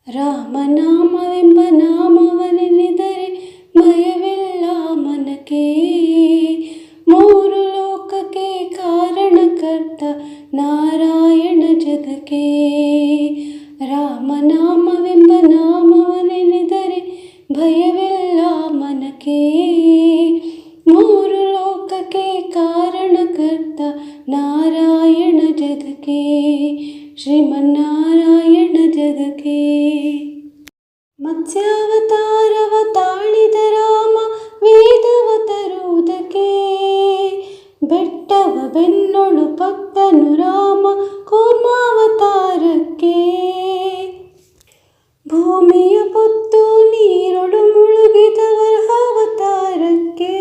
ರಾಮನಾಮವೆಂಬ ನಾಮವನೆನೆದರೆ ಭಯವಿಲ್ಲ ಮನಕ್ಕೆ. ಮೂರು ಲೋಕಕ್ಕೆ ಕಾರಣಕರ್ತ ನಾರಾಯಣ ಜಗಕ್ಕೆ. ರಾಮನಾಮವೆಂಬ ನಾಮವನೆನೆದರೆ ಭಯವಿಲ್ಲ ಮನಕ್ಕೆ. ಮೂರು ಲೋಕಕ್ಕೆ ಕಾರಣಕರ್ತ ನಾರಾಯಣ ಜಗಕ್ಕೆ. ಶ್ರೀಮನ್ನಾರಾಯಣ ಜಗಕ್ಕೆ. ಮತ್ಸ್ಯಾವತಾರವ ತಾಳಿದ ರಾಮ ವೇದವ ತರುವುದಕ್ಕೆ. ಬೆಟ್ಟವ ಬೆನ್ನೊಳು ಭಕ್ತನು ರಾಮ ಕೂರ್ಮಾವತಾರಕ್ಕೆ. ಭೂಮಿಯ ಪೊತ್ತು ನೀರೊಳು ಮುಳುಗಿದ ವರಹಾವತಾರಕ್ಕೆ.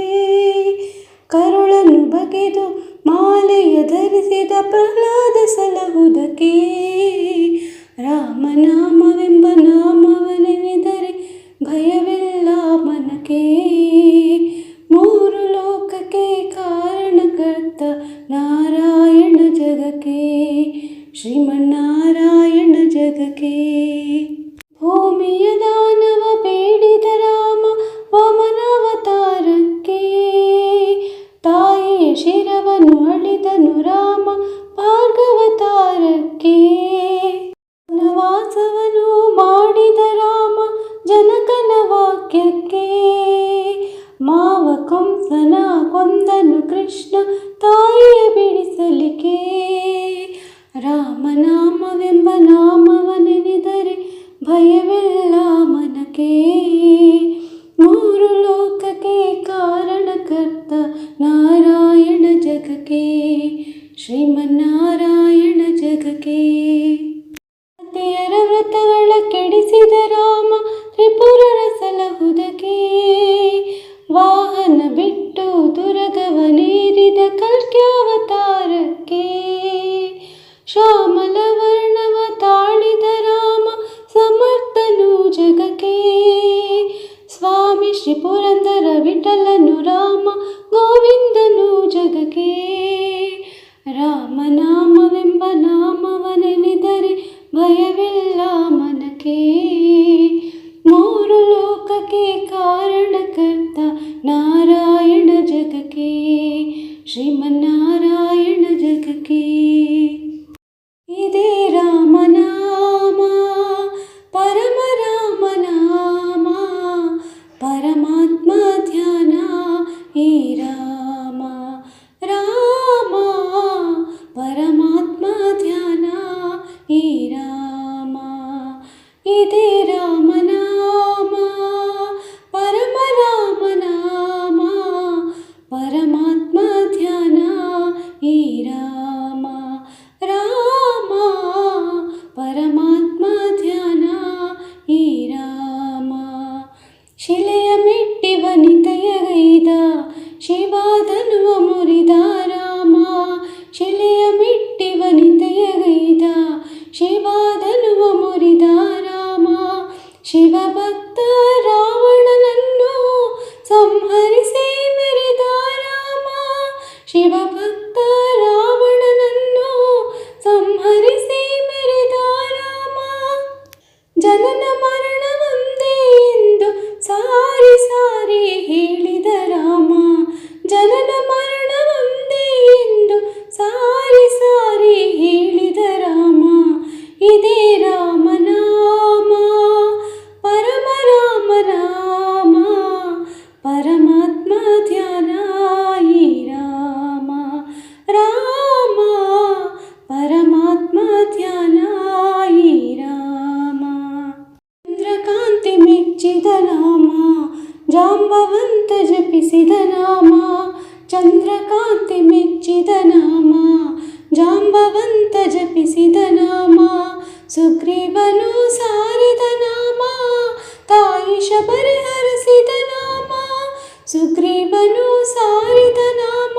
ಕರುಳನ್ನು ಬಗೆದು ಮಾಲೆಯ ಧರಿಸಿದ ಪ್ರಹ್ಲಾದ ಸಲಹುದಕ್ಕೆ. ರಾಮನಾಮವೆಂಬ ನಾಮವನೆನೆದರೆ ಭಯವಿಲ್ಲ ಮನಕ್ಕೆ. ಮೂರು ಲೋಕಕ್ಕೆ ಕಾರಣಕರ್ತ ನಾರಾಯಣ ಜಗಕ್ಕೆ. ಶ್ರೀಮನ್ನಾರಾಯಣ ಜಗಕ್ಕೆ. ಭೂಮಿಯ ದಾನವ ಬೇಡಿದ ರಾಮ ವಾಮನಾವತಾರಕ್ಕೆ. ತಾಯಿಯ ಶಿರವನ್ನು ಅಳಿದನು ರಾಮ ಭಾರ್ಗವತಾರಕ್ಕೆ. ವನವಾಸವನು ಮಾಡಿದ ರಾಮ ಜನಕನ ವಾಕ್ಯಕ್ಕೆ. ಮಾವ ಕಂಸನ ಕೊಂದನು ಕೃಷ್ಣ ತಾಯಿಯ ಬಿಡಿಸಲಿಕ್ಕೆ. ರಾಮನಾಮವೆಂಬ ನಾಮವನೆನೆದರೆ ಭಯವಿಲ್ಲ ಮನಕ್ಕೆ. ಮೂರು ಲೋಕಕ್ಕೆ ಕಾರಣಕರ್ತ ನಾರಾಯಣ ಜಗಕ್ಕೆ. ಶ್ರೀಮನ್ನಾರಾಯಣ ಜಗಕ್ಕೆ. ಸತಿಯರ ವ್ರತಗಳ ಕೆಡಿಸಿದ ರಾಮ ತ್ರಿಪುರರ ಸಲಹುದಕ್ಕೆ. ವಾಹನ ಬಿಟ್ಟು ದುರಗವನೇರಿದ ಕಲ್ಕ್ಯಾವತಾರಕ್ಕೆ. ಶ್ಯಾಮಲ ವರ್ಣವ ತಾಳಿದ ರಾಮ ಸಮರ್ಥನು ಜಗಕ್ಕೆ. ಸ್ವಾಮಿ ಶ್ರೀ ಪುರಂದರ ವಿಠಲನು ರಾಮ ಗೋವಿಂದನು ಜಗಕ್ಕೆ. ರಾಮನಾಮವೆಂಬ ನಾಮವನೆನೆದರೆ ಭಯವಿಲ್ಲ ಮನಕ್ಕೆ. ಮೂರು ಲೋಕಕ್ಕೆ ಕಾರಣಕರ್ತ ನಾರಾಯಣ ಜಗಕ್ಕೆ. ಶ್ರೀಮನ್ನಾರಾಯಣ ಜಗಕ್ಕೆ. ಇದೇ ರಾಮನಾಮ ಪರಮ ರಾಮನಾಮ. ಪರಮಾತ್ಮ ಧ್ಯಾನ ಈ ರಾಮ. ರಾಮ ಪರಮಾತ್ಮ ಧ್ಯಾನ ಈ ರಾಮ. ಇದೇ ರಾಮನಾಮ ಪರಮ ರಾಮನಾಮ. ಪರಮಾತ್ಮ ಧ್ಯಾನ ಈ ರಾಮ. ರಾಮ ಪರಮಾತ್ಮ ಧ್ಯಾನ ಈ ರಾಮ. ಶಿಲೆಯ ಮೆಟ್ಟಿ ವನಿತೆಯಗೈದ ಶಿವಾಧನುವ ಮುರಿದ ರಾಮ. ಶಿಲೆಯ ಮೆಟ್ಟಿ ವನಿತೆಯಗೈದ ಶಿವಾಧನುವ ಮುರಿದ ರಾಮ. ಶಿವಭಕ್ತ ರಾವಣನನ್ನು ಸಂಹರಿಸಿ ಮೆರೆದ ರಾಮ. ಶಿವಭಕ್ತ ರಾವಣನನ್ನು ಸಂಹರಿಸಿ ಮೆರೆದ ರಾಮ. ಜನನ ಮರಣ ಒಂದೇ ಎಂದು ಸಾರಿ ಸಾರಿ ಹೇಳಿದ ರಾಮ. ಜನನ ಮರಣ ಒಂದೇ ಎಂದು ಸಾರಿ ಸಾರಿ ಹೇಳಿದ ರಾಮ. ಇದೇ ರಾಮನಾಮ ಪರಮ ರಾಮನಾಮ. ಪರಮಾತ್ಮ ಧ್ಯಾನ ಈ ರಾಮ. ರಾಮ ಪರಮಾತ್ಮ ಧ್ಯಾನ ಈ ರಾಮ. ಚಂದ್ರಕಾಂತಿ ಮೆಚ್ಚಿದ ನಾಮ ಜಾಂಬವಂತ ಜಪಿಸಿದ ನಾಮ. ಚಂದ್ರಕಾಂತಿ ಮೆಚ್ಚಿದ ನಾಮ ಜಾಂಬವಂತ ಜಪಿಸಿದ ನಾಮ. ಸುಗ್ರೀವನು ಸಾರಿದ ನಾಮ ತಾಯಿ ಶಬರಿ ಹರಸಿದ ನಾಮ. ಸುಗ್ರೀವನು ಸಾರಿದ ನಾಮ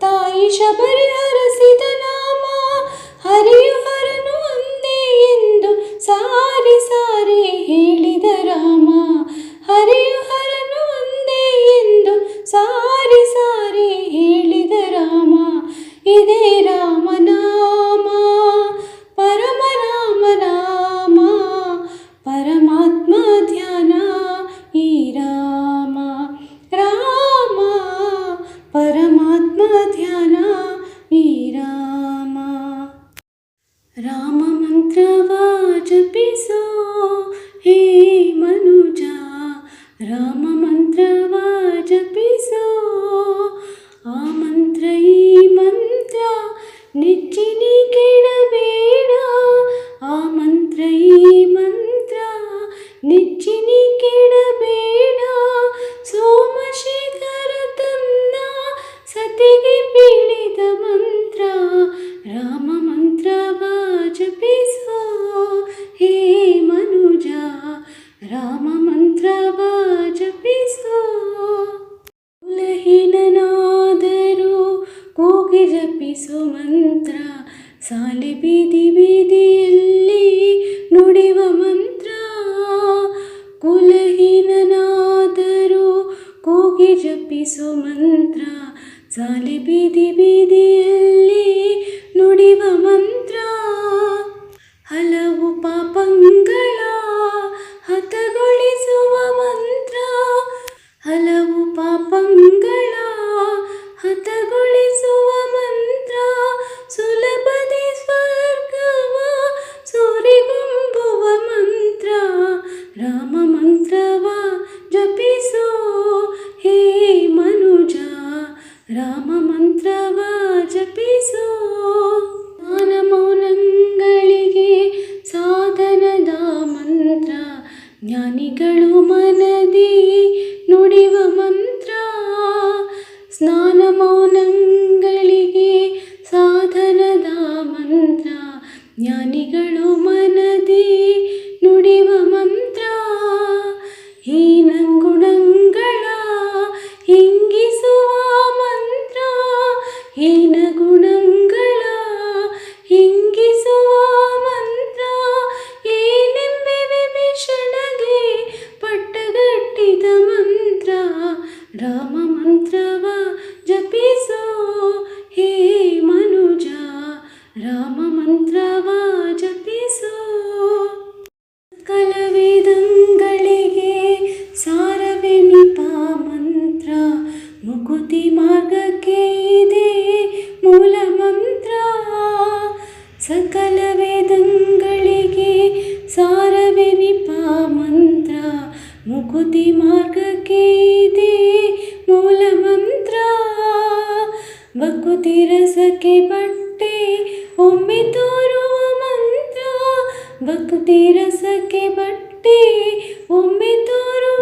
ತಾಯಿ ಶಬರಿ ಹರಸಿದ ನಾಮ. ಹರಿಯು ಹರನು ಒಂದೇ ಎಂದು ಸಾರಿ ಸಾರಿ ಹೇಳಿದ ರಾಮ. ಹರಿಯು ಹರನು ಒಂದೇ ಎಂದು ಸಾರಿ ಸಾರಿ ಜ್ಞಾನಿಗಳು ಮನದಿ ನುಡಿವ ಮಂತ್ರ ಸ್ನಾನ ಮೌನಗಳಿಗೆ ಸಾಧನದ ಮಂತ್ರ. ಜ್ಞಾನಿಗಳು ಮನದಿ ನುಡಿವ ಮಂತ್ರ ಹೀನಗುಣಗಳ ಹಿಂಗಿಸುವ ಮಂತ್ರ. ಹೀನಗುಣಗಳ ಹಿಂಗಿಸುವ ಮಂತ್ರ ಏನೆಂಬೆ ವಿಭೀಷಣಗೆ ಪಟ್ಟಗಟ್ಟಿದ ಮಂತ್ರ. ರಾಮ ಮಂತ್ರವ ಜಪಿಸೋ ಹೇ ಮನುಜ, ರಾಮ ಮಂತ್ರವ ಜಪಿಸೋ. ಸಕಲ ವೇದಗಳಿಗೆ ಸಾರವೆನಿಪ ಮಂತ್ರ ಮುಕುತಿ ಮಾರ್ಗಕ್ಕೆ ಇದೆ ಮೂಲ ಮಂತ್ರ. ಸಕಲ ವೇದಗಳಿಗೆ ಸಾರವೆನಿಪ ಮಂತ್ರ ಮುಕುತಿ ಮಾರ್ಗಕ್ಕೆ ಇದೆ ಮೂಲ ಮಂತ್ರ. ಭಕುತಿ ರಸಕ್ಕೆ ಬಟ್ಟೆ ಒಮ್ಮೆ ತೋರುವ ಮಂತ್ರ. ಭಕ್ತಿ ರಸಕ್ಕೆ ಬಟ್ಟೆ ಒಮ್ಮೆ ತೋರುವ